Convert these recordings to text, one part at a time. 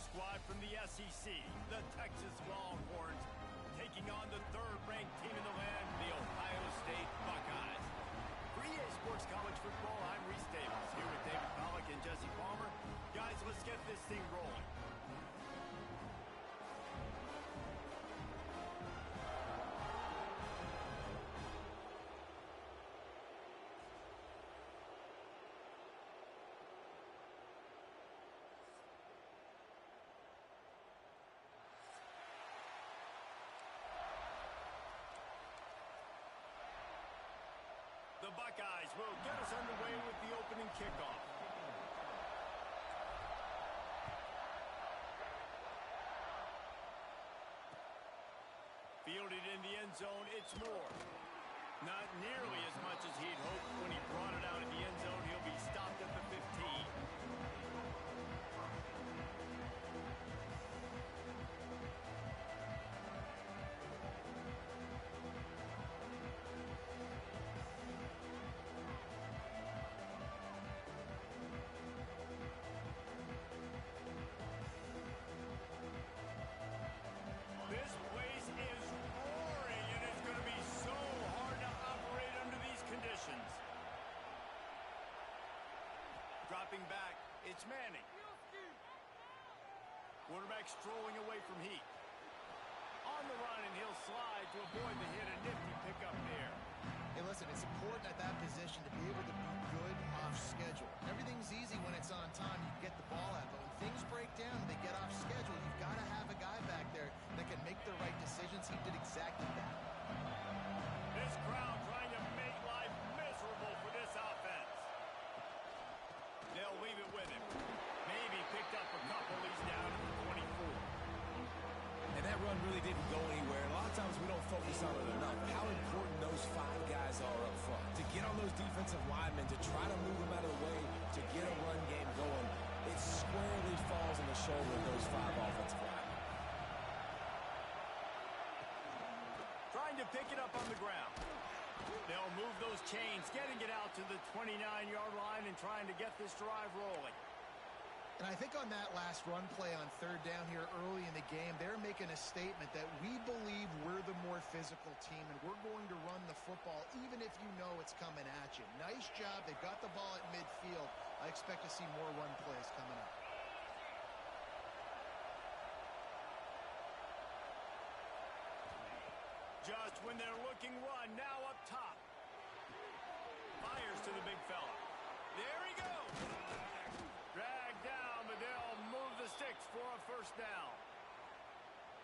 squad from the SEC, the Texas Longhorns, taking on the third-ranked team in the land, the Ohio State Buckeyes. For EA Sports College Football, I'm Reese Davis, here with David Pollack and Jesse Palmer. Guys, let's get this thing rolling. The Buckeyes will get us underway with the opening kickoff. Fielded in the end zone, it's Moore. Not nearly as much as he'd hoped when he brought it out of the end zone. He'll be stopped at the 15. This place is roaring, and it's going to be so hard to operate under these conditions. Dropping back, it's Manning. Quarterback strolling away from Heat. On the run, and he'll slide to avoid the hit. A nifty pickup there. Hey, listen, it's important at that position to be able to be good off schedule. Everything's easy when it's on time. You get the ball out, but when things break down and they get off schedule, you've got to have a guy back there that can make the right decisions. He did exactly that. This crowd trying to make life miserable for this offense. They'll leave it with him. Maybe picked up a couple. He's down to the 24. And that run really didn't go anywhere. A lot of times we don't focus on it enough. How important those 5 guys are up front. To get on those defensive linemen, to try to move them out of the way, to get a run game going, it squarely falls on the shoulder of those 5 offensive linemen. Trying to pick it up on the ground. They'll move those chains, getting it out to the 29-yard line and trying to get this drive rolling. And I think on that last run play on third down here early in the game, they're making a statement that we believe we're the more physical team and we're going to run the football even if you know it's coming at you. Nice job. They've got the ball at midfield. I expect to see more run plays coming up. Just when they're looking run, now up top. Fires to the big fella. There he goes. Dragged down, but they'll move the sticks for a first down.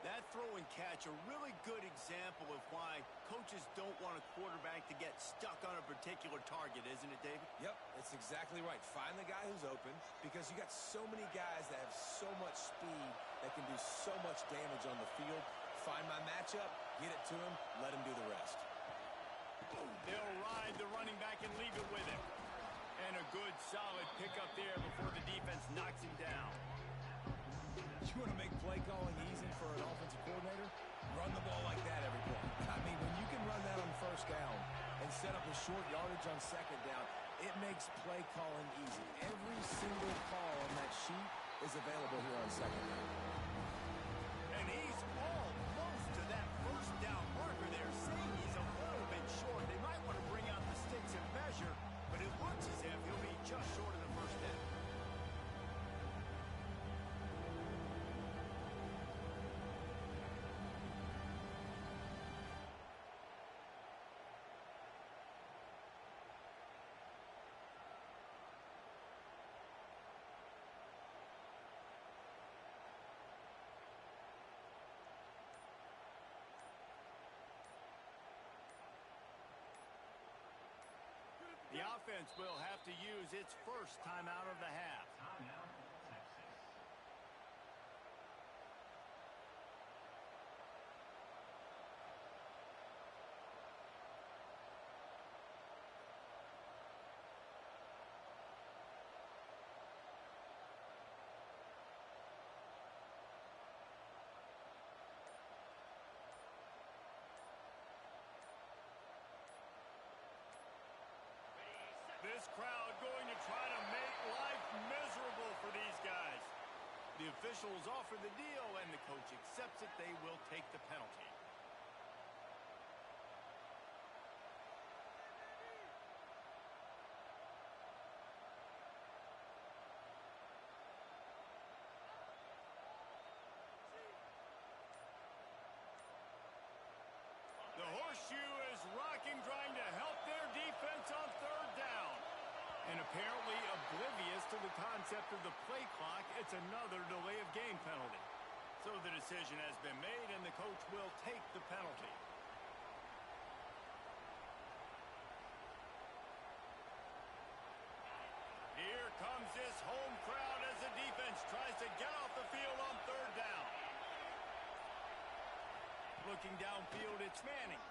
That throw and catch, a really good example of why coaches don't want a quarterback to get stuck on a particular target, isn't it, David? Yep, that's exactly right. Find the guy who's open because you got so many guys that have so much speed that can do so much damage on the field. Find my matchup, get it to him, let him do the rest. They'll ride the running back and leave it with him. And a good, solid pickup there before the defense knocks him down. You want to make play calling easy for an offensive coordinator? Run the ball like that every play. I mean, when you can run that on first down and set up a short yardage on second down, it makes play calling easy. Every single call on that sheet is available here on second down. And he's almost to that first down marker there, saying he's a little bit short. They might want to bring out the sticks and measure, but it looks as if he'll be just short of the first down. The offense will have to use its first timeout of the half. Timeout, Texas. This crowd going to try to make life miserable for these guys. The officials offer the deal, and the coach accepts it. They will take the penalty. The horseshoe is rocking, trying to help their defense on third down. And apparently oblivious to the concept of the play clock, it's another delay of game penalty. So the decision has been made, and the coach will take the penalty. Here comes this home crowd as the defense tries to get off the field on third down. Looking downfield, it's Manning.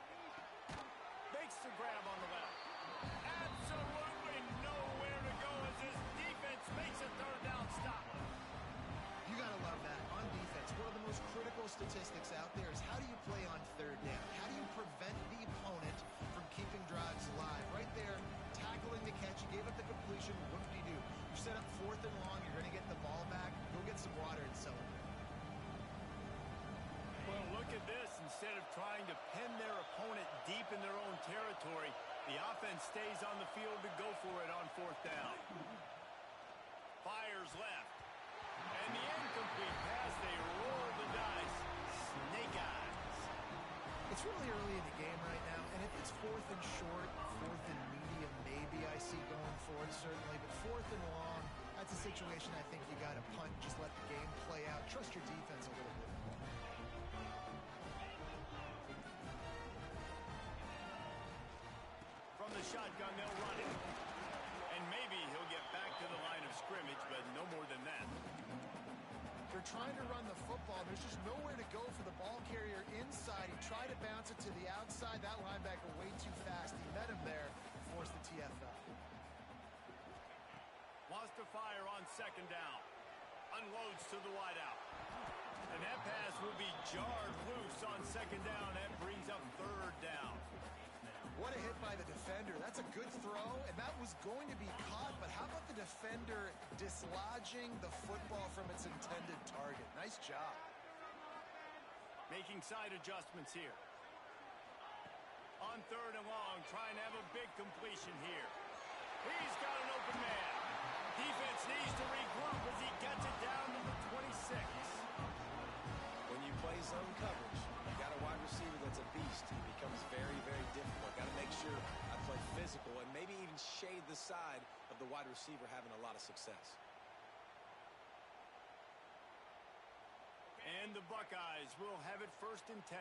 Makes the grab on the left. Absolutely nowhere to go as this defense makes a third down stop. You got to love that. On defense, one of the most critical statistics out there is how do you play on third down? How do you prevent the opponent from keeping drives alive? Right there, tackling the catch. You gave up the completion. What do? You set up fourth and long. You're going to get the ball back. Go get some water and celebrate. Well, look at this. Instead of trying to pin their opponent deep in their own territory, the offense stays on the field to go for it on fourth down. Fires left. And the incomplete pass, they roll the dice. Snake eyes. It's really early in the game right now, and if it's fourth and short, fourth and medium, maybe I see going for it, certainly. But fourth and long, that's a situation I think you got to punt. Just let the game play out. Trust your defense a little bit. From the shotgun, they'll run it. And maybe he'll get back to the line of scrimmage, but no more than that. They're trying to run the football. There's just nowhere to go for the ball carrier inside. He tried to bounce it to the outside. That linebacker way too fast. He met him there, forced the TFL. Wants to fire on second down. Unloads to the wideout. And that pass will be jarred loose on second down. That brings up third down. What a hit by the defender. That's a good throw, and that was going to be caught, but how about the defender dislodging the football from its intended target? Nice job. Making side adjustments here. On third and long, trying to have a big completion here. He's got an open man. Defense needs to regroup as he gets it down to the 26. When you play zone coverage, you got a wide receiver that's a beast. It becomes very, very difficult. Got to make sure I play physical and maybe even shade the side of the wide receiver having a lot of success. And the Buckeyes will have it first and 10.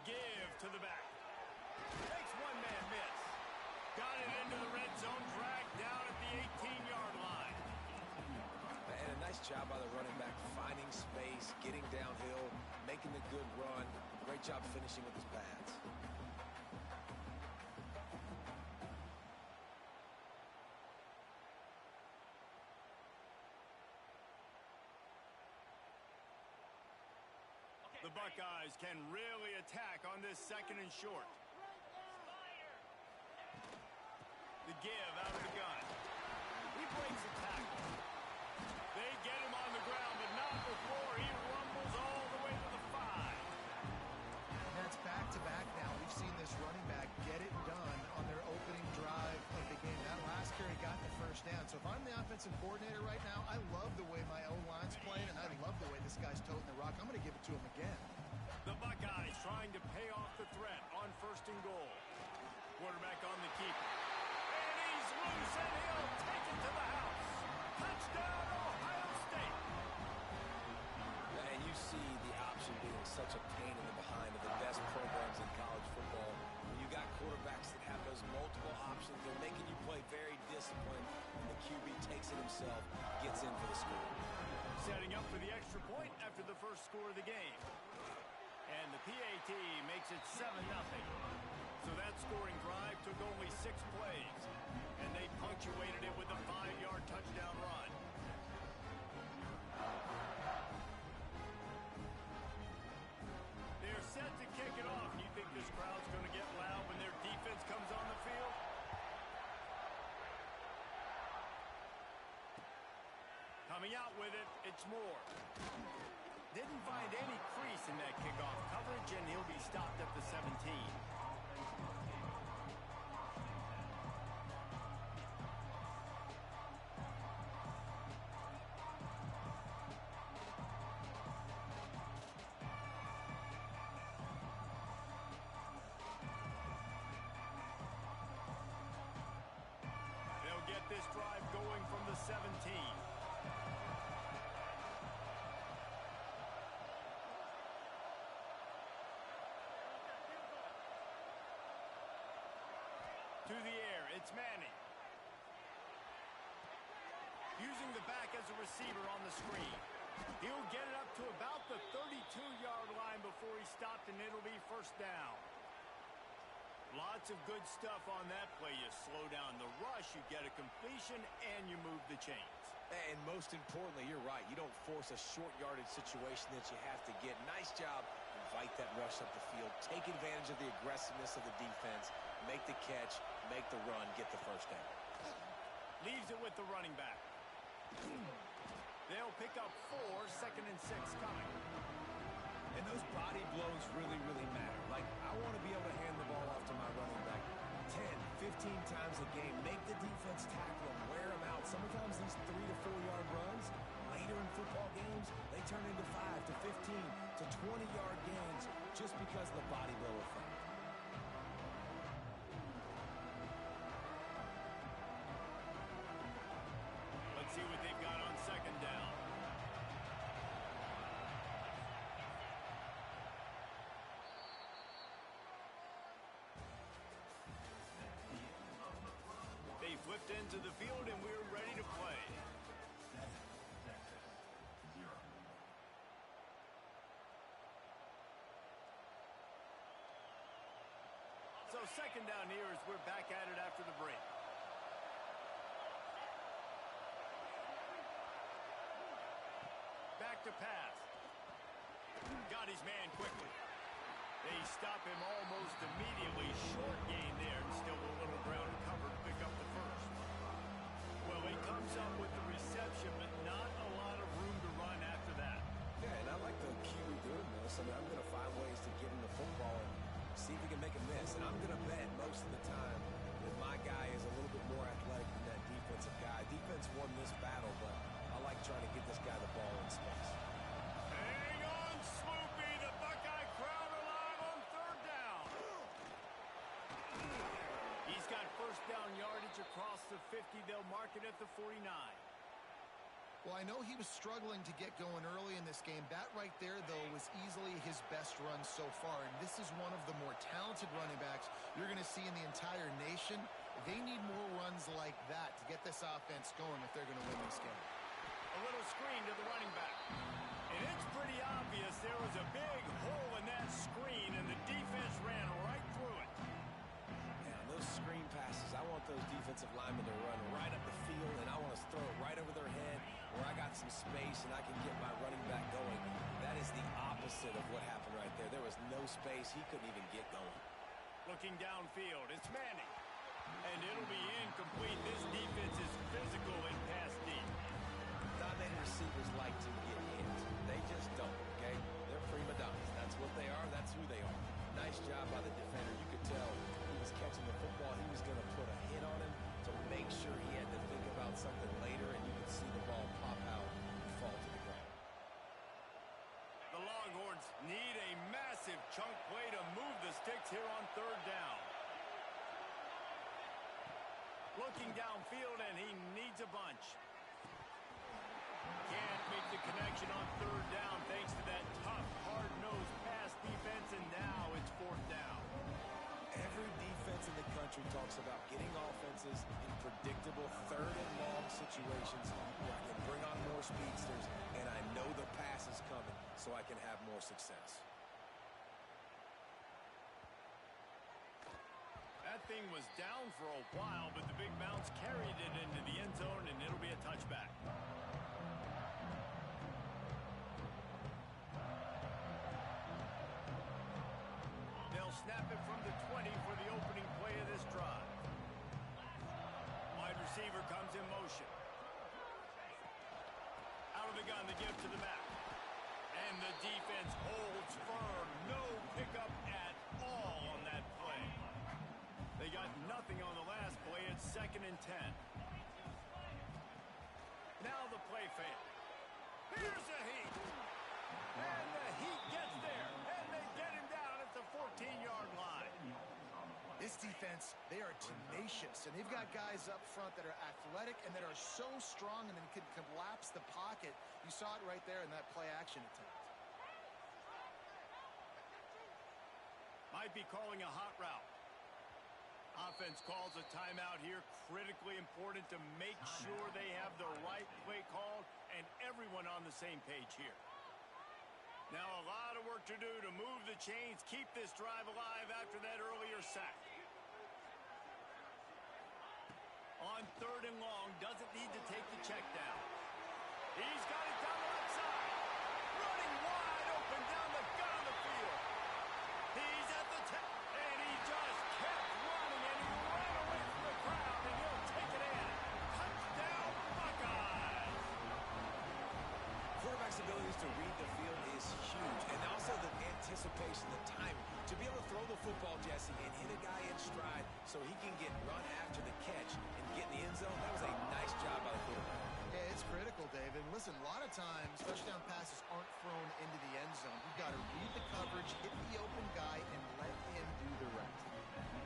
Give to the back. Takes one man miss. Got it into the red zone, dragged down at the 18-yard line. And a nice job by the running back, finding space, getting downhill, making the good run. Great job finishing with his pads. The Buckeyes can really attack on this second and short. The give out of the gun. He breaks the tackle. They get him on the ground, but not before he rumbles all the way to the 5. That's back-to-back now. We've seen this running back get it done on their opening drive of the game. That last carry got the first down. So if I'm the offensive coordinator right now, I love the way my O-line's playing, and I love the way this guy's toting the rock. I'm going to give it to him again. The Buckeyes trying to pay off the threat on first and goal. Quarterback on the keeper. And he's loose, and he'll take it to the house. Touchdown, Ohio State. And you see the option being such a pain in the behind of the best programs in college football. When you got quarterbacks that have those multiple options, they're making you play very disciplined, and the QB takes it himself, gets in for the score. Setting up for the extra point after the first score of the game. And the PAT makes it 7-0. So that scoring drive took only 6 plays. And they punctuated it with a 5-yard touchdown run. Coming out with it, it's Moore. Didn't find any crease in that kickoff coverage, and he'll be stopped at the 17. They'll get this drive going from the 17. To the air, it's Manning. Using the back as a receiver on the screen. He'll get it up to about the 32-yard line before he's stopped, and it'll be first down. Lots of good stuff on that play. You slow down the rush, you get a completion, and you move the chains. And most importantly, you're right. You don't force a short yardage situation that you have to get. Nice job. Invite that rush up the field. Take advantage of the aggressiveness of the defense. Make the catch. Make the run. Get the first down. Leaves it with the running back. They'll pick up 4, 2nd and 6 coming. And those body blows really, really matter. Like, I want to be able to hand the ball off to my running back 10, 15 times a game. Make the defense tackle them, wear them out. Sometimes these 3 to 4-yard runs, later in football games, they turn into 5 to 15 to 20-yard gains just because of the body blow effect. Let's see what they've got on 2nd down. They flipped into the field, and we're ready to play. So 2nd down here as we're back at it after the break. Back to pass. Got his man quickly. They stop him almost immediately. Short gain there, and still a little ground to cover to pick up the first. Well, he comes up with the reception, but not a lot of room to run after that. Yeah, and I like the QB doing this. I mean, I'm going to find ways to get him the football and see if he can make a miss. And I'm going to bet most of the time that my guy is a little bit more athletic than that defensive guy. Defense won this battle, but I like trying to get this guy the ball in space. Hang on, Swoopy. The Buckeye crowd alive on 3rd down. He's got first down yardage across the 50. They'll mark it at the 49. Well, I know he was struggling to get going early in this game. That right there, though, was easily his best run so far. And this is one of the more talented running backs you're going to see in the entire nation. They need more runs like that to get this offense going if they're going to win this game. A little screen to the running back. And it's pretty obvious there was a big hole in that screen, and the defense ran right through it. Yeah, those screen passes, I want those defensive linemen to run right up the field, and I want to throw it right over their head where I got some space and I can get my running back going. That is the opposite of what happened right there. There was no space. He couldn't even get going. Looking downfield, it's Manning. And it'll be incomplete. This defense is physical and pass deep. Dominated receivers like to get hit. They just don't, okay? They're prima donnas. That's what they are. That's who they are. Nice job by the defender. You could tell he was catching the football. He was going to put a hit on him to make sure he had to think about something later, and you could see the ball pop out and fall to the ground. The Longhorns need a massive chunk play to move the sticks here on 3rd down. Looking downfield, and he needs a bunch. Can't make the connection on 3rd down thanks to that tough, hard-nosed pass defense, and now it's 4th down. Every defense in the country talks about getting offenses in predictable 3rd and long situations where I can bring on more speedsters, and I know the pass is coming so I can have more success. That thing was down for a while, but the big bounce carried it into the end zone, and it'll be a touchback. They'll snap it from the 20 for the opening play of this drive. Wide receiver comes in motion. From the gun, the give to the back. And the defense holds firm. No pickup at all on that play. They got nothing on the last play. It's 2nd and 10. Now the play fake. Here's the Heat. And the Heat gets there. And they get him down at the 14-yard line. This defense, they are tenacious, and they've got guys up front that are athletic and that are so strong and then can collapse the pocket. You saw it right there in that play-action attempt. Might be calling a hot route. Offense calls a timeout here. Critically important to make sure they have the right play called and everyone on the same page here. Now a lot of work to do to move the chains, keep this drive alive after that earlier sack. On 3rd and long, doesn't need to take the check down. He's got it down the left side. Running wide open down the gut of the field. He's at the 10, and he just kept running, and he ran away from the crowd, and he'll take it in. Touchdown, Buckeyes! Quarterback's abilities to read the field is huge, and also the anticipation, the timing. To be able to throw the football, Jesse, and hit a guy in stride so he can get run after the catch and get in the end zone, that was a nice job by the quarterback. Yeah, it's critical, David. Listen, a lot of times, touchdown passes aren't thrown into the end zone. You've got to read the coverage, hit the open guy, and let him do the rest.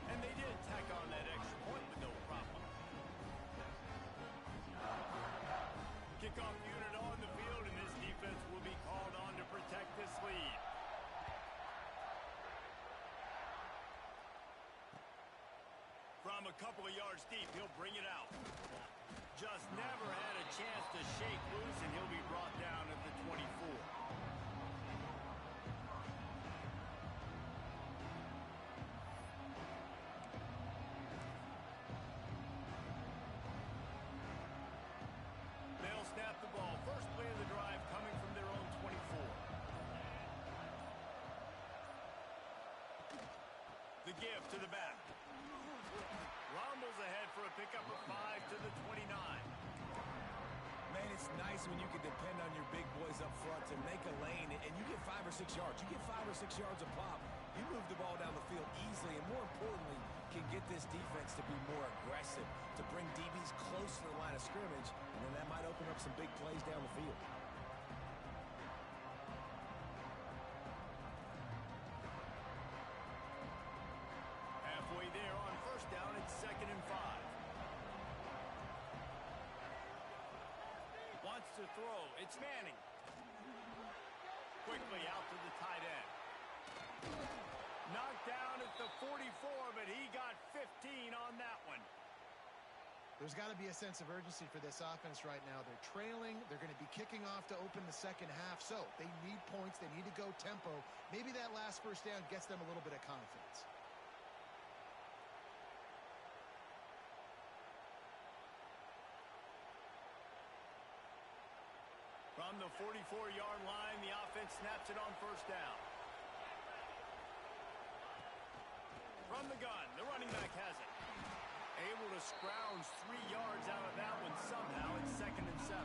And they did tack on that extra point with no problem. Kickoff unit on the field, and this defense will be called on to protect this lead. From a couple of yards deep, he'll bring it out. Just never had a chance to shake loose, and he'll be brought down at the 24. They'll snap the ball. First play of the drive coming from their own 24. The give to the back. Rumbles ahead for a pickup of 5 to the 29. Man, it's nice when you can depend on your big boys up front to make a lane, and you get 5 or 6 yards. You get 5 or 6 yards a pop. You move the ball down the field easily, and more importantly, can get this defense to be more aggressive, to bring DBs close to the line of scrimmage, and then that might open up some big plays down the field. Halfway there on first down, it's 2nd and 5. Wants to throw. It's Manning. Quickly out to the tight end. Knocked down at the 44, but he got 15 on that one. There's got to be a sense of urgency for this offense right now. They're trailing. They're going to be kicking off to open the second half. So they need points. They need to go tempo. Maybe that last first down gets them a little bit of confidence. From the 44-yard line, the offense snaps it on first down. From the gun, the running back has it. Able to scrounge 3 yards out of that one somehow. It's 2nd and 7.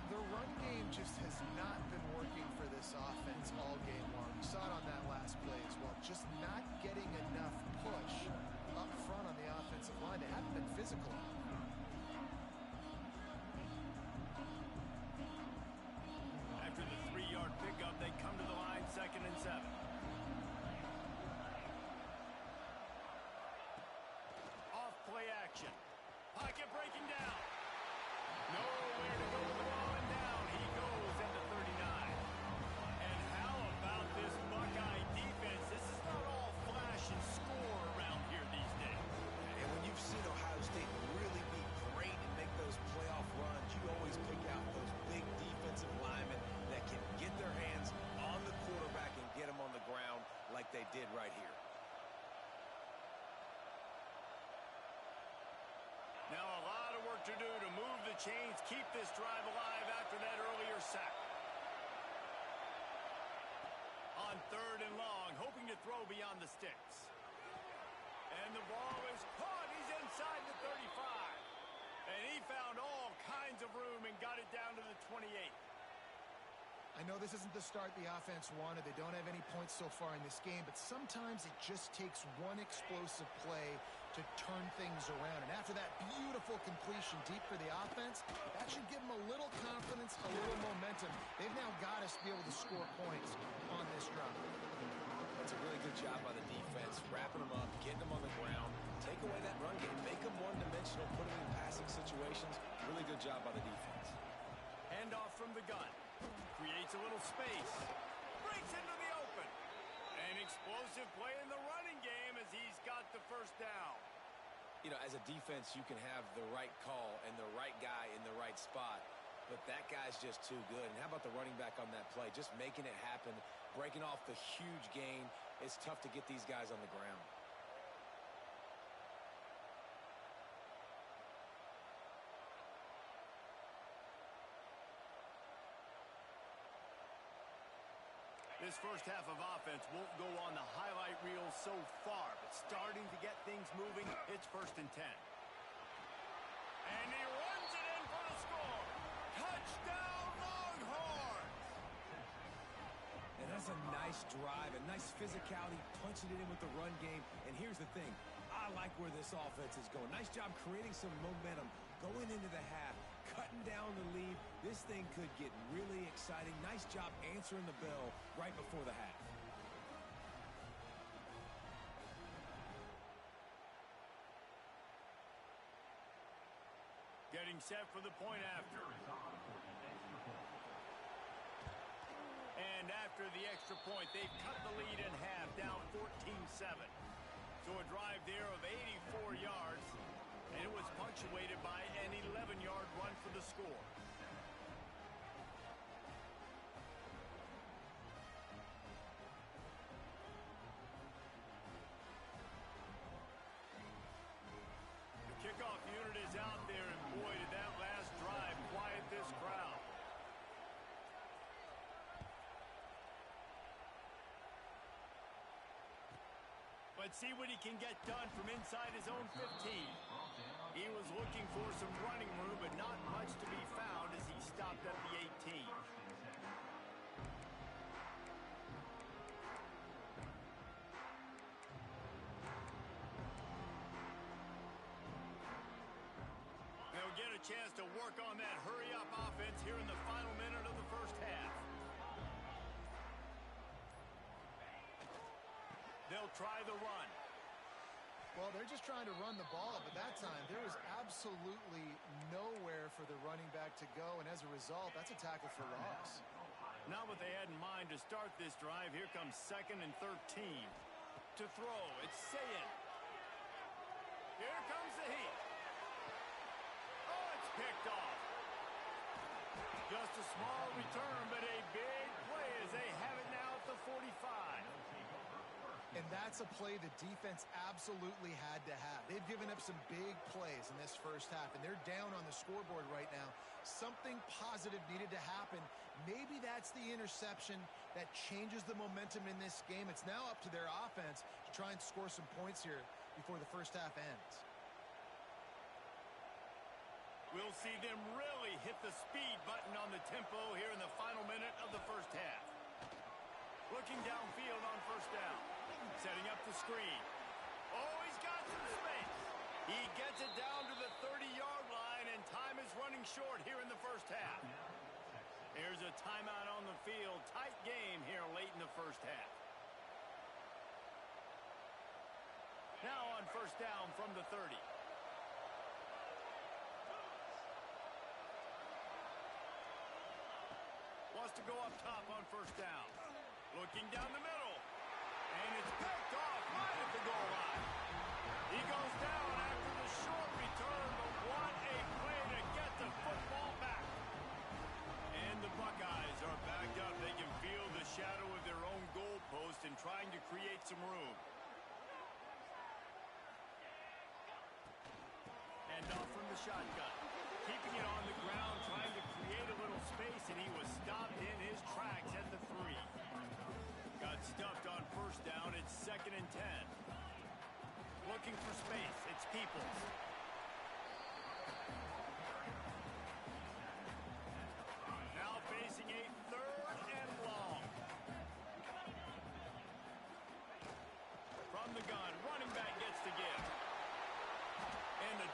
The run game just has not been working for this offense all game long. You saw it on that last play as well. Just not getting enough push up front on the offensive line. They haven't been physical. After the 3-yard pickup, they come to the line, 2nd and 7. Off play action. Pocket breaking down. Nowhere to go with the ball, and down he goes at the 39. And how about this Buckeye defense? This is not all flash and score around here these days. And when you've seen Ohio State really be great and make those playoff runs, you always pick out those big defensive linemen that can get their hands on the quarterback and get him on the ground like they did right here. Now a lot of work to do to move the chains, keep this drive alive after that earlier sack. On 3rd and long, hoping to throw beyond the sticks. And the ball is caught. He's inside the 35. And he found all kinds of room and got it down to the 28. I know this isn't the start the offense wanted. They don't have any points so far in this game, but sometimes it just takes one explosive play to turn things around. And after that beautiful completion deep for the offense, that should give them a little confidence, a little momentum. They've now got us to be able to score points on this drive. That's a really good job by the defense, wrapping them up, getting them on the ground, take away that run game, make them one-dimensional, put them in passing situations. Really good job by the defense. Handoff from the gun. Creates a little space. Breaks into the open. An explosive play in the running game as he's got the first down. You know, as a defense, you can have the right call and the right guy in the right spot, but that guy's just too good. And how about the running back on that play? Just making it happen, breaking off the huge gain. It's tough to get these guys on the ground. This first half of offense won't go on the highlight reel so far, but starting to get things moving, it's 1st and 10. And he runs it in for the score. Touchdown, Longhorns! And that's a nice drive, a nice physicality, punching it in with the run game. And here's the thing, I like where this offense is going. Nice job creating some momentum, going into the half, cutting down the lead. This thing could get really exciting. Nice job answering the bell right before the half. Getting set for the point after. And after the extra point, they've cut the lead in half, down 14-7. So a drive there of 84 yards, and it was punctuated by an 11-yard run for the score. The kickoff unit is out there, and boy, did that last drive quiet this crowd. Let's see what he can get done from inside his own 15. He was looking for some running room, but not much to be found as he stopped at the 18. They'll get a chance to work on that hurry-up offense here in the final minute of the first half. They'll try the run. Well, they're just trying to run the ball, but that time there was absolutely nowhere for the running back to go, and as a result, that's a tackle for loss. Not what they had in mind to start this drive. Here comes 2nd and 13. To throw, it's Sayin. Here comes the heat. Oh, it's picked off. Just a small return, but a big play as they have it now at the 45. And that's a play the defense absolutely had to have. They've given up some big plays in this first half, and they're down on the scoreboard right now. Something positive needed to happen. Maybe that's the interception that changes the momentum in this game. It's now up to their offense to try and score some points here before the first half ends. We'll see them really hit the speed button on the tempo here in the final minute of the first half. Looking downfield on first down. Setting up the screen. Oh, he's got some space. He gets it down to the 30-yard line, and time is running short here in the first half. Here's a timeout on the field. Tight game here late in the first half. Now on first down from the 30. Wants to go up top on first down. Looking down the middle. And it's picked off right at the goal line. He goes down after the short return, but what a play to get the football back. And the Buckeyes are backed up. They can feel the shadow of their own goalpost and trying to create some room. And off from the shotgun. Keeping it on the ground, trying to create a little space, and he was stopped in his tracks at the 3. Got stuffed on first down. It's 2nd and 10. Looking for space. It's Peoples.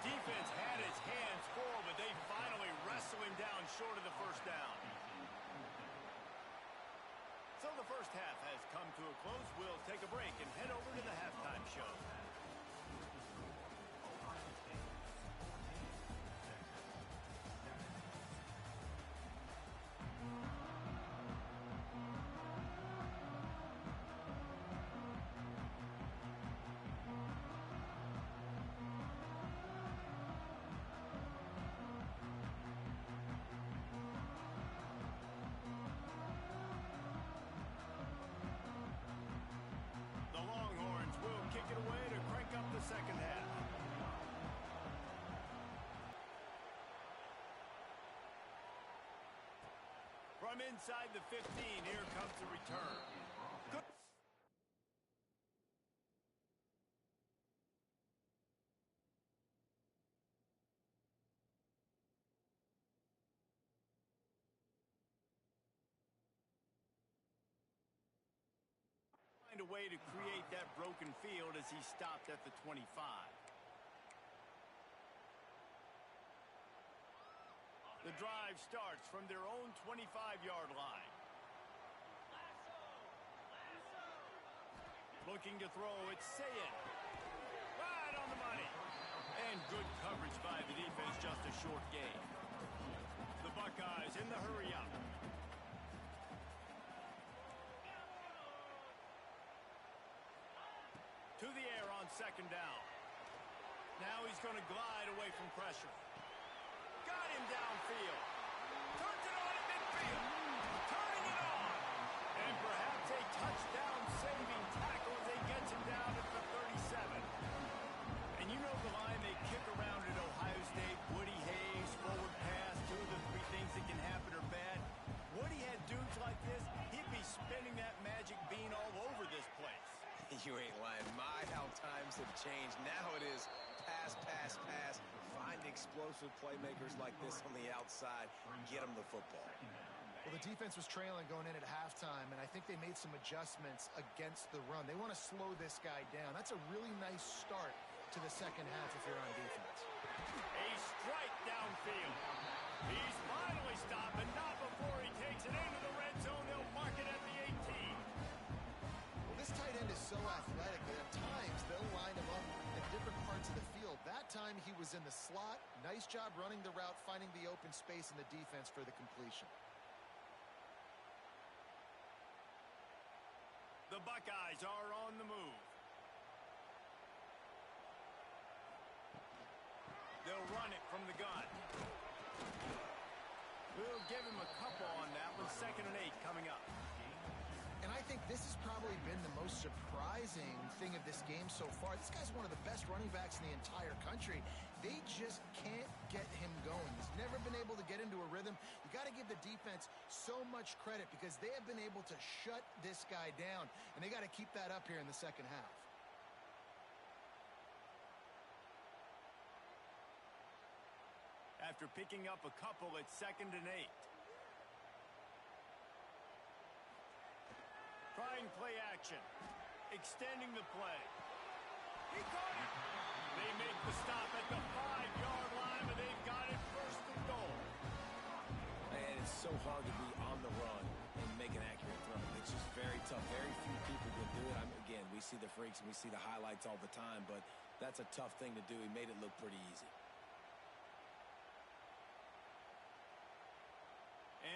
Defense had his hands full, but they finally wrestle him down short of the first down. So the first half has come to a close. We'll take a break and head over to the halftime show. Away to crank up the second half. From inside the 15, here comes the return. Good. Find a way to create that broken field as he stopped at the 25. The drive starts from their own 25-yard line. Looking to throw, it's Sayin. Right on the money. And good coverage by the defense, just a short gain. The Buckeyes in the hurry-up. To the air on second down. Now he's going to glide away from pressure. Got him downfield. Turns it on in midfield. Turning it on. And perhaps a touchdown-saving tackle as he gets him down at the 37. And you know the line they kick around at Ohio State. Woody Hayes, forward pass, 2 of the 3 things that can happen are bad. Woody had dudes like this, he'd be spinning that magic bean all over this place. You ain't lying. My, how times have changed. Now it is pass, pass, pass. Find explosive playmakers like this on the outside. Get them the football. Well, the defense was trailing going in at halftime, and I think they made some adjustments against the run. They want to slow this guy down. That's a really nice start to the second half if you're on defense. A strike downfield. He's finally stopped, but not before he takes it into the red zone. They'll mark it at the 18. This tight end is so athletic that at times they'll line him up in different parts of the field. That time he was in the slot. Nice job running the route, finding the open space in the defense for the completion. The Buckeyes are on the move. They'll run it from the gun. We'll give him a couple on that one. 2nd and 8 coming up. And I think this has probably been the most surprising thing of this game so far. This guy's one of the best running backs in the entire country. They just can't get him going. He's never been able to get into a rhythm. You got to give the defense so much credit because they have been able to shut this guy down. And they got to keep that up here in the second half. After picking up a couple, it's 2nd and 8. Trying play action. Extending the play. He caught it. They make the stop at the 5-yard line, but they've got it 1st and goal. Man, it's so hard to be on the run and make an accurate throw. It's just very tough. Very few people can do it. Again, we see the freaks and we see the highlights all the time, but that's a tough thing to do. He made it look pretty easy.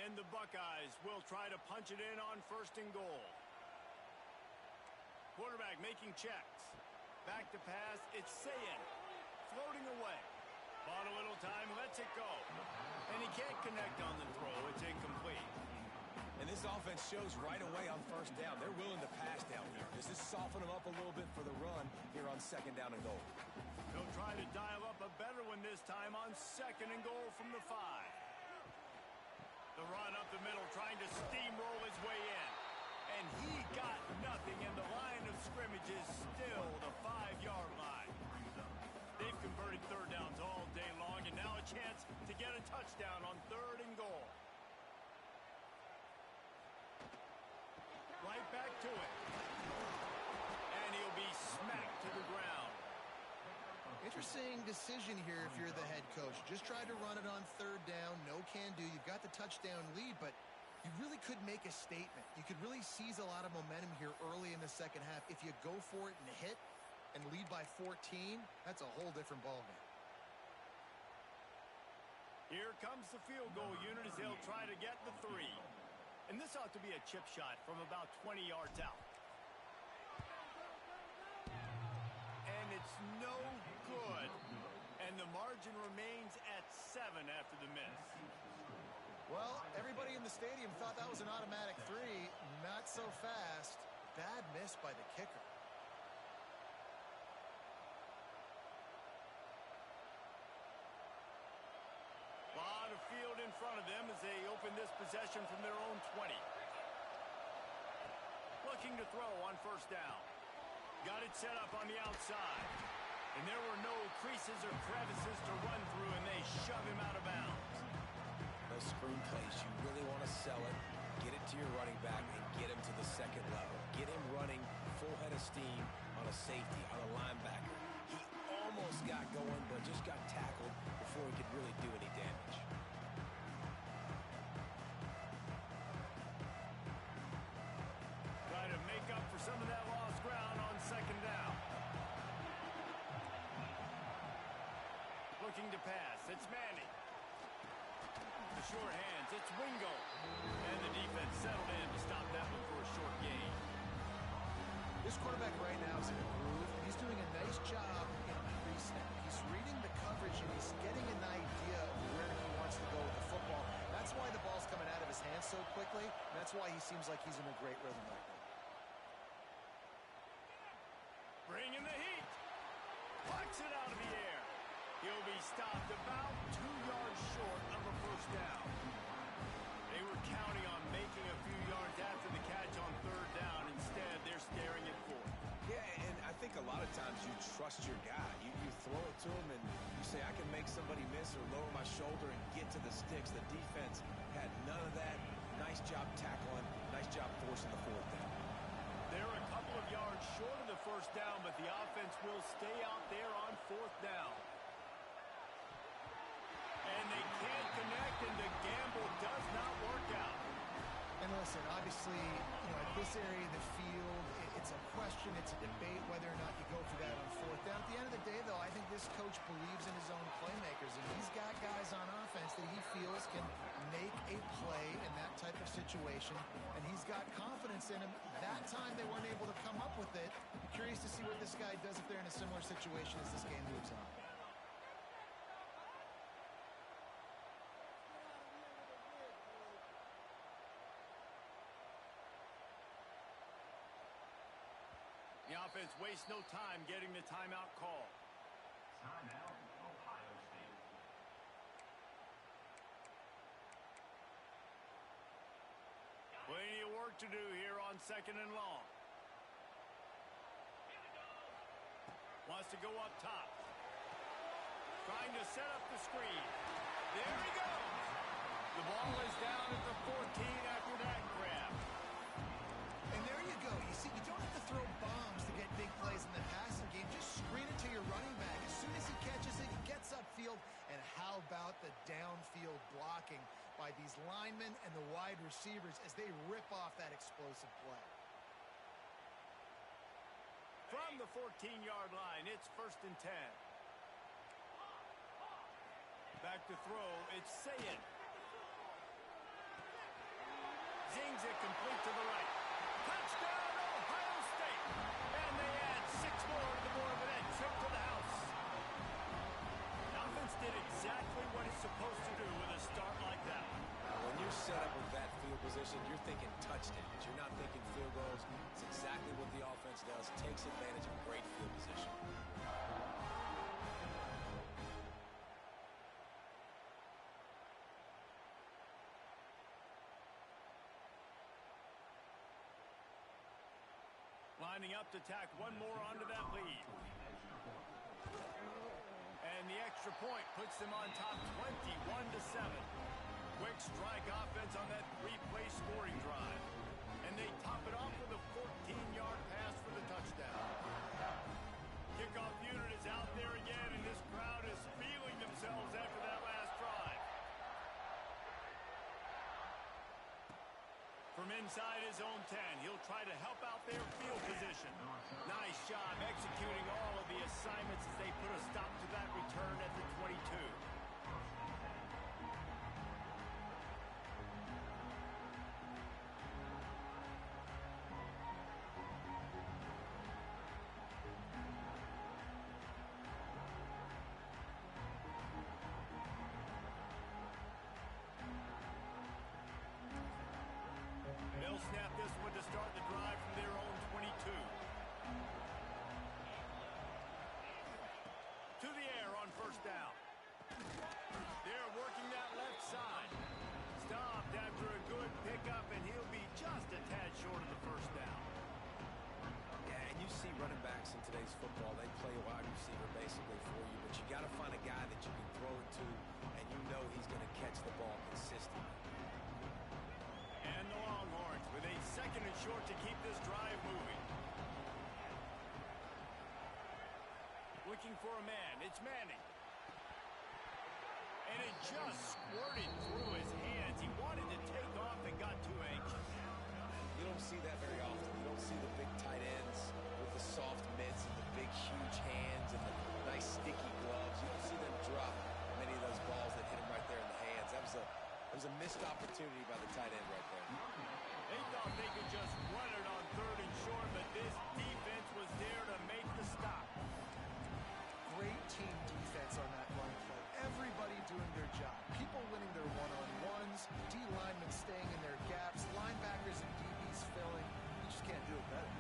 And the Buckeyes will try to punch it in on 1st and goal. Quarterback making checks. Back to pass. It's Sayin. Floating away. Bought a little time. Lets it go. And he can't connect on the throw. It's incomplete. And this offense shows right away on 1st down. They're willing to pass down here. Does this soften them up a little bit for the run here on 2nd down and goal? They'll try to dial up a better one this time on 2nd and goal from the 5. The run up the middle, trying to steamroll his way in. And he got nothing, and the line of scrimmage is still the 5-yard line. They've converted 3rd downs all day long, and now a chance to get a touchdown on 3rd and goal. Right back to it. And he'll be smacked to the ground. Interesting decision here if you're the head coach. Just tried to run it on third down. No can do. You've got the touchdown lead, but you really could make a statement. You could really seize a lot of momentum here early in the second half. If you go for it and hit and lead by 14, that's a whole different ballgame. Here comes the field goal unit as they'll try to get the 3. And this ought to be a chip shot from about 20 yards out. And it's no good. And the margin remains at 7 after the miss. Well, everybody in the stadium thought that was an automatic 3. Not so fast. Bad miss by the kicker. A lot of field in front of them as they open this possession from their own 20. Looking to throw on first down. Got it set up on the outside. And there were no creases or crevices to run through, and they shove him out of bounds. Those screen plays, you really want to sell it, get it to your running back, and get him to the second level. Get him running full head of steam on a safety, on a linebacker. He almost got going, but just got tackled before he could really do any damage. Try to make up for some of that lost ground on second down. Looking to pass. It's Manning. The short hands. It's Wingo. And the defense settled in to stop that one for a short gain. This quarterback right now is in a groove. He's doing a nice job in pre-snap. He's reading the coverage, and he's getting an idea of where he wants to go with the football. That's why the ball's coming out of his hands so quickly. That's why he seems like he's in a great rhythm right now. Bringing the heat. Plucks it out of the air. He'll be stopped about 2 yards short of a first down. They were counting on making a few yards after the catch on third down. Instead, they're staring at 4. Yeah, and I think a lot of times you trust your guy. You throw it to him and you say, I can make somebody miss or lower my shoulder and get to the sticks. The defense had none of that. Nice job tackling. Nice job forcing the fourth down. They're a couple of yards short of the first down, but the offense will stay out there on fourth down. And they can't connect, and the gamble does not work out. And listen, obviously, at this area of the field, it's a question, it's a debate whether or not you go for that on fourth down. At the end of the day, though, I think this coach believes in his own playmakers, and he's got guys on offense that he feels can make a play in that type of situation, and he's got confidence in him. That time they weren't able to come up with it. I'm curious to see what this guy does if they're in a similar situation as this game moves on. The offense wastes no time getting the timeout call. Timeout, Ohio State. Plenty of work to do here on second and long. Wants to go up top. Trying to set up the screen. There he goes. The ball is down at the 14 after that grab. And there you go. You see, you don't have to throw bombs to get big plays in the passing game. Just screen it to your running back. As soon as he catches it, he gets upfield. And how about the downfield blocking by these linemen and the wide receivers as they rip off that explosive play? From the 14-yard line, it's 1st and 10. Back to throw, it's Sayed. Zings it complete to the right. Touchdown, Ohio State! And they add 6 more to the board with that trip to the house. The offense did exactly what it's supposed to do with a start like that. When you're set up with that field position, you're thinking touchdowns. You're not thinking field goals. It's exactly what the offense does. Takes advantage of great field position. Lining up to tack one more onto that lead. And the extra point puts them on top 21-7. Quick strike offense on that 3-play scoring drive. And they top it off with a 14-yard pass for the touchdown. Kickoff unit is out there again, and From inside his own 10, he'll try to help out their field position. Nice job executing all of the assignments as they put a stop to that return at the 22. They'll snap this one to start the drive from their own 22. To the air on first down. They're working that left side. Stopped after a good pickup, and he'll be just a tad short of the first down. Yeah, and you see running backs in today's football, they play a wide receiver basically for you, but you got to find a guy that you can throw it to, and you know he's going to catch the ball consistently. And the Longhorns with a second and short to keep this drive moving. Looking for a man. It's Manning. And it just squirted through his hands. He wanted to take off and got too anxious. You don't see that very often. You don't see the big tight ends with the soft mitts and the big, huge hands and the nice, sticky gloves. You don't see them drop many of those balls that hit him right there in the hands. That was a missed opportunity by the tight end right there. They thought they could just run it on third and short, but this defense was there to make the stop. Great team defense on that run play. Everybody doing their job. People winning their one-on-ones, D linemen staying in their gaps, linebackers and DBs filling. You just can't do it better.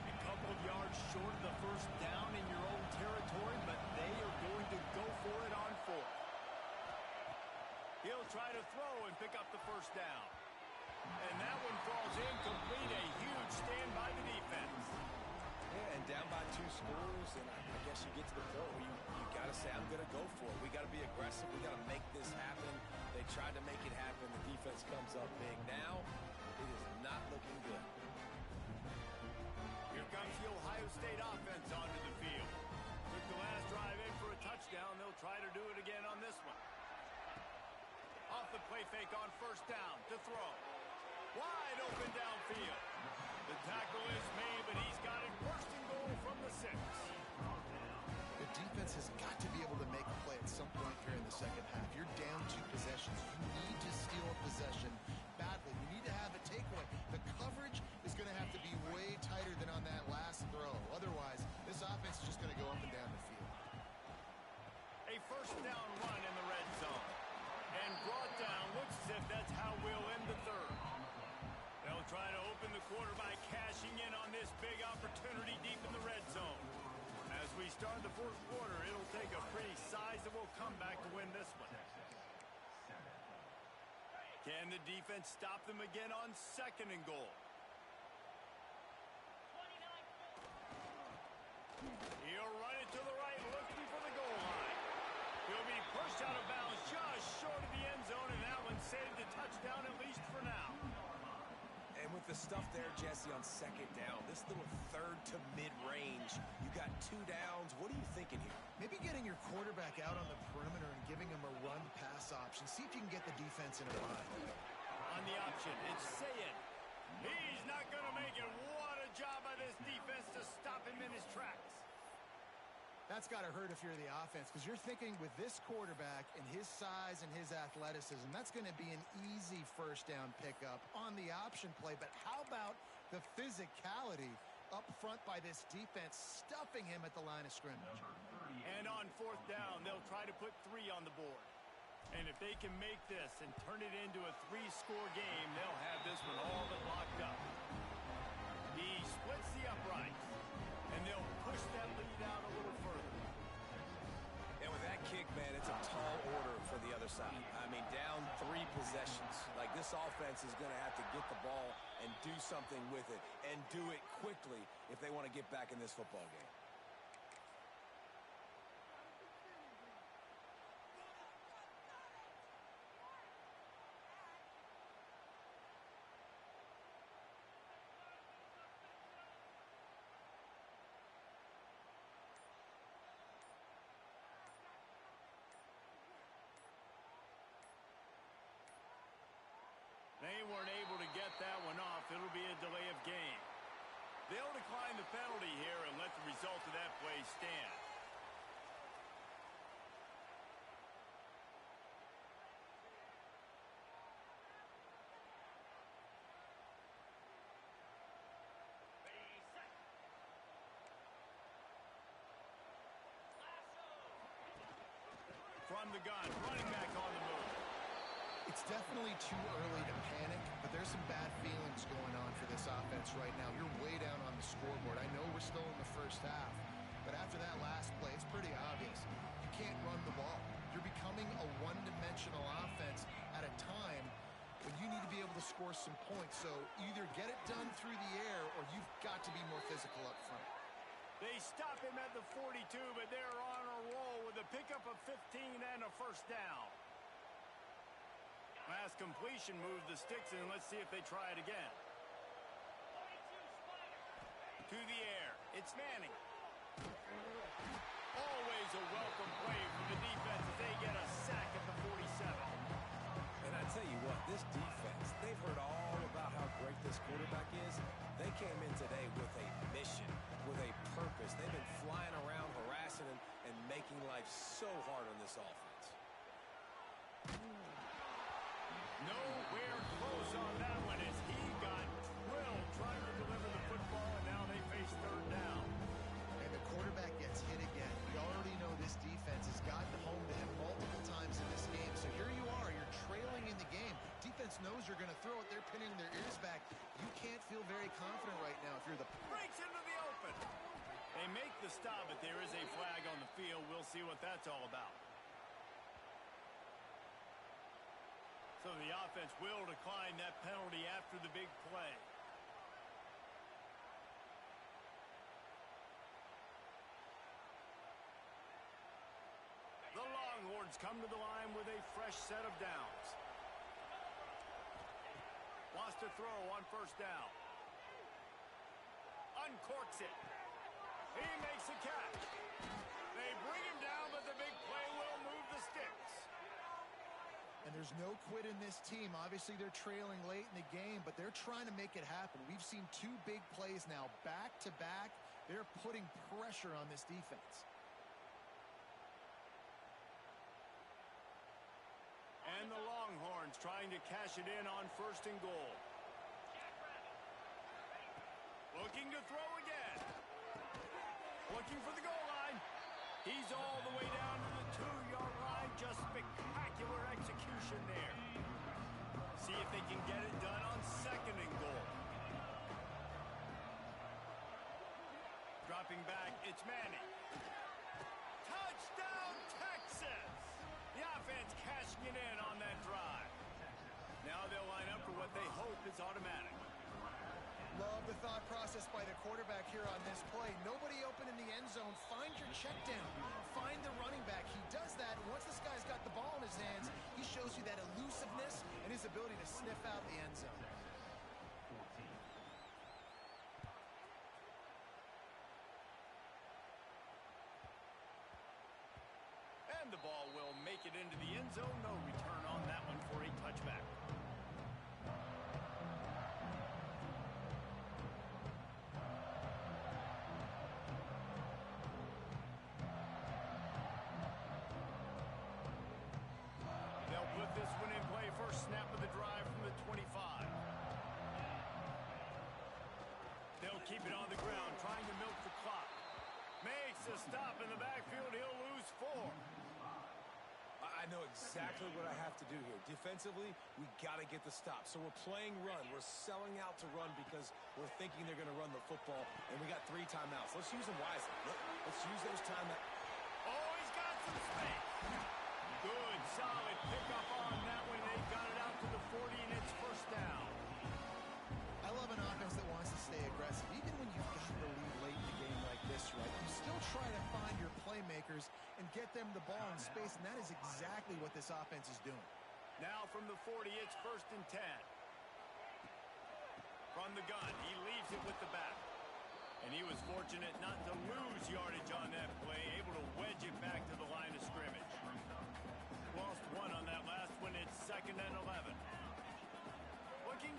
A couple of yards short of the first down in your own territory, but they are going to go for it on fourth. He'll try to throw and pick up the first down. And that one falls incomplete. A huge stand by the defense. Yeah, and down by 2 scores, and I guess you get to the point where you got to say, I'm going to go for it. We got to be aggressive. We got to make this happen. They tried to make it happen. The defense comes up big. Now, it is not looking good. Here comes the Ohio State offense onto the field. Took the last drive in for a touchdown. They'll try to do it again on this one. Off the play fake on first down to throw. Wide open downfield. The tackle is made, but he's got it first and goal from the 6. The defense has got to be able to make a play at some point here in the second half. You're down 2 possessions. You need to steal a possession badly. You need to have a takeaway. The coverage is going to have to be way tighter than on that last throw. Otherwise, this offense is just going to go up and down the field. A first down run in the red zone. And brought down. Looks as if that's how we'll end the third. They'll try to open the quarter by cashing in on this big opportunity deep in the red zone. As we start the fourth quarter, it'll take a pretty sizable comeback to win this one. Can the defense stop them again on second and goal? He'll run it to the right, looking for the goal line. He'll be pushed out of bounds just short of the end zone, and that one saved a touchdown at least for now. And with the stuff there, Jesse, on second down, this little third to mid-range, you got 2 downs. What are you thinking here? Maybe getting your quarterback out on the perimeter and giving him a run-pass option. See if you can get the defense in a bind. On the option, it's Sayin. He's not going to make it. What a job by this defense to stop him in his tracks. That's got to hurt if you're the offense, because you're thinking with this quarterback and his size and his athleticism, that's going to be an easy first down pickup on the option play. But how about the physicality up front by this defense, stuffing him at the line of scrimmage? And on fourth down, they'll try to put 3 on the board. And if they can make this and turn it into a 3-score game, they'll have this one all but locked up. He splits the uprights, and they'll push that lead out a little further. And with that kick, man, it's a tall order for the other side. I mean, down 3 possessions. Like, this offense is going to have to get the ball and do something with it, and do it quickly if they want to get back in this football game. They weren't able to get that one off. It'll be a delay of game. They'll decline the penalty here and let the result of that play stand. From the gun, running back on the move. It's definitely too early to panic, but there's some bad feelings going on for this offense right now. You're way down on the scoreboard. I know we're still in the first half, but after that last play, it's pretty obvious. You can't run the ball. You're becoming a one-dimensional offense at a time when you need to be able to score some points. So either get it done through the air or you've got to be more physical up front. They stop him at the 42, but they're on a roll with a pickup of 15 and a first down. Last completion moved the sticks in. Let's see if they try it again. To the air. It's Manning. Always a welcome play from the defense as they get a sack at the 47. And I tell you what, this defense, they've heard all about how great this quarterback is. They came in today with a mission, with a purpose. They've been flying around, harassing and making life so hard on this offense. Nowhere close on that one as he got drilled trying to deliver the football, and now they face third down. And the quarterback gets hit again. We already know this defense has gotten home to him multiple times in this game. So here you are, you're trailing in the game. Defense knows you're going to throw it. They're pinning their ears back. You can't feel very confident right now if you're the... Breaks into the open. They make the stop, but there is a flag on the field. We'll see what that's all about. So the offense will decline that penalty after the big play. The Longhorns come to the line with a fresh set of downs. Wants to throw on first down. Uncorks it. He makes a catch. They bring him down, but the big play will move the sticks. And there's no quit in this team. Obviously, they're trailing late in the game, but they're trying to make it happen. We've seen two big plays now, back-to-back. They're putting pressure on this defense. And the Longhorns trying to cash it in on first and goal. Looking to throw again. Looking for the goal line. He's all the way down to the 2-yard line. Just spectacular execution there. See if they can get it done on second and goal. Dropping back, it's Manning. Touchdown, Texas! The offense cashing it in on that drive. Now they'll line up for what they hope is automatic. Love the thought process by the quarterback here on this play. Nobody open in the end zone. Find your check down. Find the running back. He does that. And once this guy's got the ball in his hands, he shows you that elusiveness and his ability to sniff out the end zone. And the ball will make it into the end zone. No return on that one for a touchback. They'll put this one in play. First snap of the drive from the 25. They'll keep it on the ground, trying to milk the clock. Makes a stop in the backfield. He'll lose 4. I know exactly what I have to do here. Defensively, we got to get the stop. So we're playing run. We're selling out to run because we're thinking they're going to run the football, and we got 3 timeouts. Let's use them wisely. Let's use those timeouts. Oh, he's got some space. Good, solid pickup on that one. They got it out to the 40, and it's first down. I love an offense that wants to stay aggressive. Even when you've got the lead late in the game like this, right, you still try to find your playmakers and get them the ball in space, and that is exactly what this offense is doing. Now from the 40, it's first and 10. From the gun, he leaves it with the back. And he was fortunate not to lose yardage on that play, able to wedge it back to the line of scrimmage. Lost 1 on that last one. It's second and 11. Looking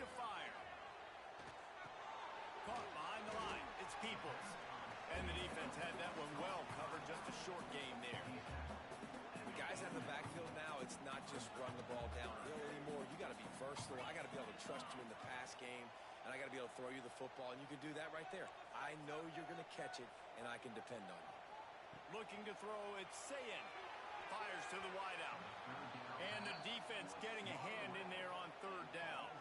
defense had that one well covered. Just a short game there. The guys out in the backfield now, it's not just run the ball downhill anymore. You got to be versatile. I got to be able to trust you in the pass game, and I got to be able to throw you the football, and you can do that right there. I know you're going to catch it, and I can depend on you. Looking to throw, it's Sayin. Fires to the wideout. And the defense getting a hand in there on third down.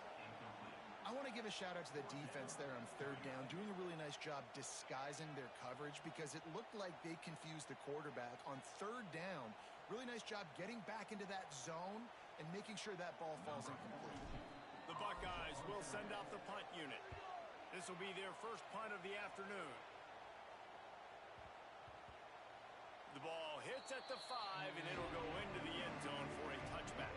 I want to give a shout out to the defense there on third down, doing a really nice job disguising their coverage because it looked like they confused the quarterback on third down. Really nice job getting back into that zone and making sure that ball falls incomplete. The Buckeyes will send out the punt unit. This will be their first punt of the afternoon. The ball hits at the 5, and it'll go into the end zone for a touchback.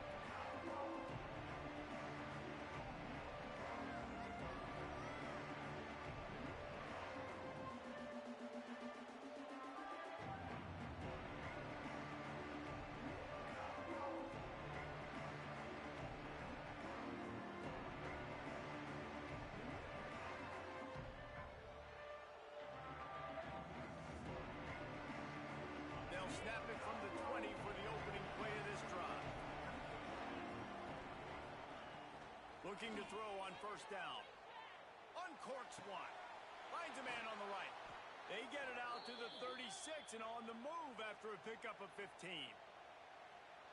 Snap it from the 20 for the opening play of this drive. Looking to throw on first down. Uncorks one. Finds a man on the right. They get it out to the 36 and on the move after a pickup of 15.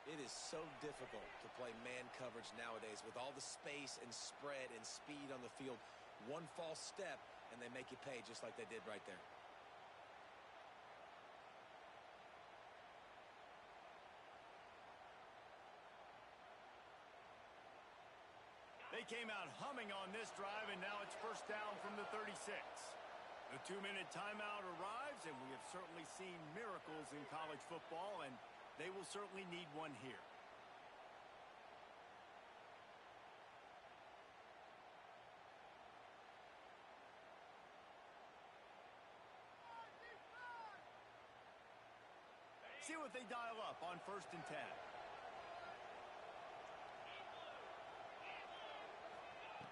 It is so difficult to play man coverage nowadays with all the space and spread and speed on the field. One false step, and they make you pay just like they did right there. They came out humming on this drive, and now it's first down from the 36. The 2-minute timeout arrives, and we have certainly seen miracles in college football, and they will certainly need one here. See what they dial up on first and 10.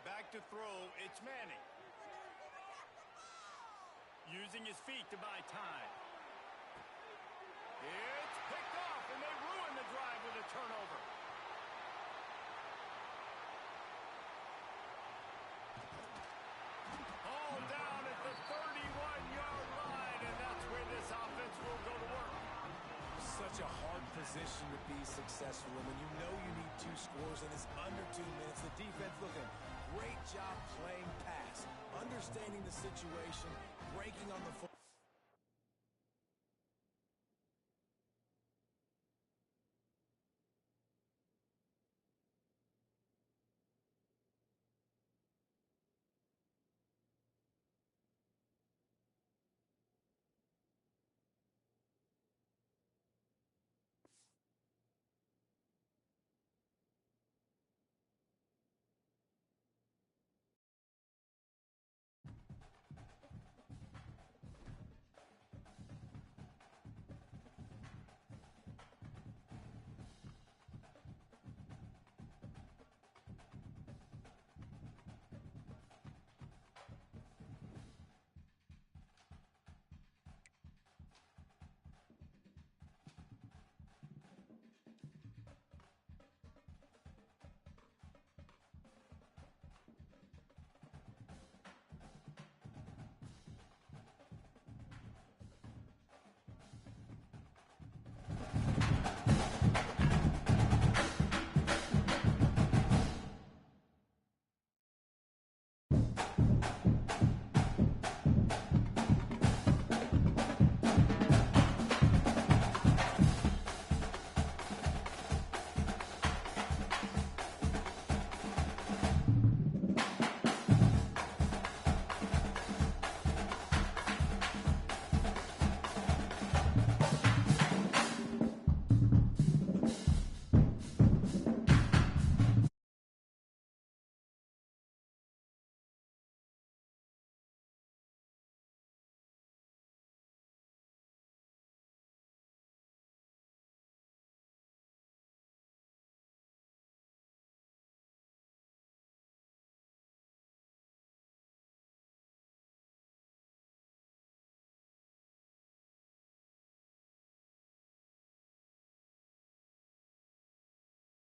Back to throw, it's Manning. Using his feet to buy time. It's picked off, and they ruin the drive with a turnover. All down at the 31-yard line, and that's where this offense will go to work. Such a hard position to be successful in when you know you need 2 scores and it's under 2 minutes. The defense looking great job playing pass, understanding the situation, breaking on the foot.